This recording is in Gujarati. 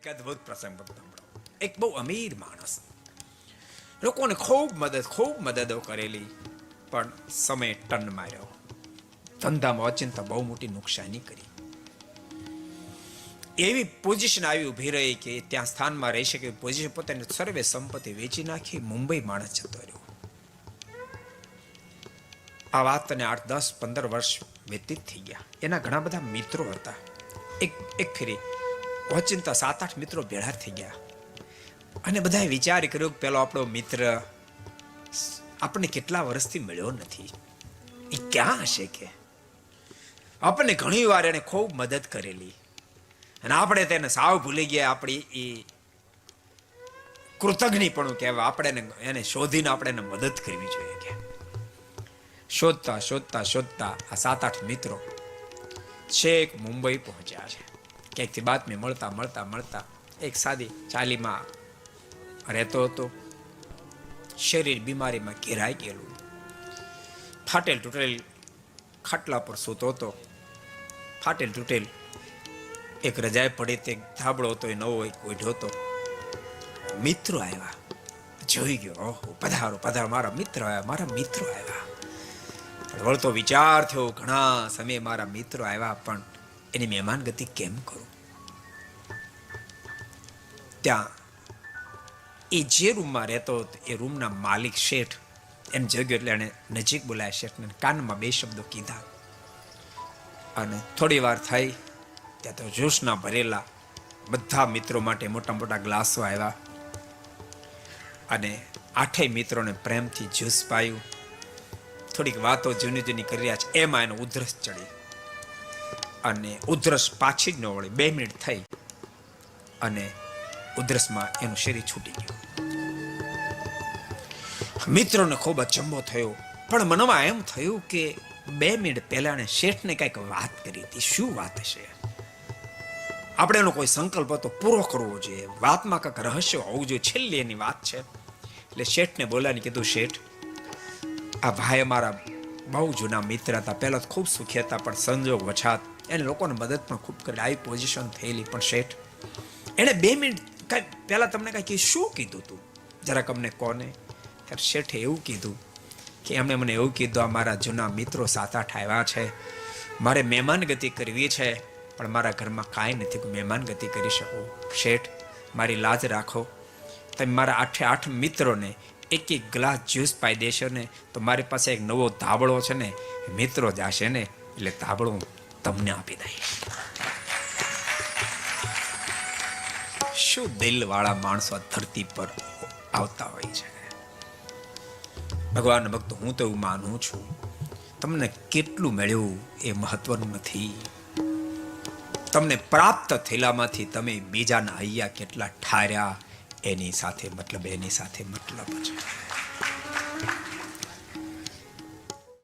એક અદ્ભુત પ્રસંગ સાંભળો. એક બહુ અમીર માણસ, લોકોને ખૂબ મદદો કરેલી, પણ સમય ટન માર્યો. ધંધામાં અચિંતા બહુ મોટી નુકસાની કરી. એવી પોઝિશન આવી ઉભી રહી કે ત્યાં સ્થાનમાં રહી શકે પોઝિશન, પોતાની સર્વે સંપત્તિ વેચી નાખી મુંબઈ માણસ જતો રહ્યો. આ વાતને 8, 10, 15 વર્ષ વ્યતીત થઈ ગયા. એના ઘણા બધા મિત્રો હતા. એક ફેરી ઓચિંતા 7, 8 મિત્રો ભેળા થઈ ગયા અને બધાએ વિચાર કર્યો કે પેલો આપણો મિત્ર આપણને કેટલા વર્ષથી મળ્યો નથી, એ ક્યાં હશે? કે આપણને ઘણી વાર એને ખૂબ મદદ કરેલી અને આપણે તેને સાવ ભૂલી ગયા. આપણી એ કૃતજ્ઞપણું કહેવાય. આપણે એને શોધીને આપણે એને મદદ કરવી જોઈએ. કે શોધતા શોધતા શોધતા આ 7, 8 મિત્રો છેક મુંબઈ પહોંચ્યા છે. ક્યાંકથી બાતમી મળતા મળતા મળતા એક સાદી ચાલીમાં રહેતો હતો. શરીર બીમારીમાં ઘેરાઈ ગયેલું, ફાટેલ તૂટેલ ખાટલા પર સૂતો હતો. ફાટેલ તૂટેલ એક રજાઈ પડી તે ધાબળો હતો, એ નવો ઓઢ્યો હતો. મિત્રો આવ્યા, જોઈ ગયો, ઓહો પધારો પધારો, મારા મિત્રો આવ્યા, મારા મિત્રો આવ્યા. વળતો વિચાર થયો, ઘણા સમયે મારા મિત્રો આવ્યા, પણ એની મહેમાન ગતિ કેમ કરું? ત્યાં એ જે રૂમમાં રહેતો એ રૂમના માલિક શેઠ એમ જગ્યો એટલે એને નજીક બોલાયા. શેઠને કાનમાં 2 શબ્દો કીધા અને થોડી વાર થઈ ત્યાં તો જોશના ભરેલા બધા મિત્રો માટે મોટા મોટા ગ્લાસો આવ્યા અને 8 મિત્રોને પ્રેમથી જ્યુસ પાયું. થોડીક વાતો જૂની જૂની કરી રહ્યા છે, એમાં એને ઉધરસ ચડી અને ઉધરસ પાછી જ ન વળી. 2 મિનિટ થઈ અને ઉધરસમાં એનું શરીર છૂટી ગયું. મિત્રોને ખૂબ અચંબો થયો, પણ મનમાં એમ થયું કે 2 મિનિટ પહેલા એને શેઠને કંઈક વાત કરી હતી. શું વાત હશે? આપણે એનો કોઈ સંકલ્પ હતો પૂરો કરવો જોઈએ, વાતમાં કંઈક રહસ્ય હોવું જોઈએ, છેલ્લી એની વાત છે. એટલે શેઠને બોલાવીને કીધું, શેઠ આ ભાઈ અમારા બહુ જૂના મિત્ર હતા, પહેલા તો ખૂબ સુખી હતા, પણ સંજોગ વછાત એને લોકોને મદદ પણ ખૂબ કરી, આવી પોઝિશન થયેલી. પણ શેઠ એને 2 મિનિટ કઈ પહેલા તમને કઈ શું કીધું તું, જરાક અમને કોને? ત્યારે શેઠે એવું કીધું કે એમણે મને એવું કીધું, આ મારા જૂના મિત્રો 7, 8 આવ્યા છે, મારે મહેમાન ગતિ કરવી છે, પણ મારા ઘરમાં કાંઈ નથી કે મહેમાન ગતિ કરી શકું. શેઠ મારી લાજ રાખો, તમે મારા 8 મિત્રોને 1 ગ્લાસ જ્યુસ પાઈ દેશો ને તો મારી પાસે એક નવો ધાબળો છે ને, મિત્રો જાશે ને એટલે ધાબળો તમને આપી દઈશ. શું દિલવાળા માણસો ધરતી પર આવતા હોય છે. ભગવાન ભક્તો, હું તો એવું માનું છું, તમને કેટલું મળ્યું એ મહત્વનું નથી, તમને પ્રાપ્ત થયેલામાંથી તમે બીજાના હૈયા કેટલા ઠાર્યા એની સાથે મતલબ છે.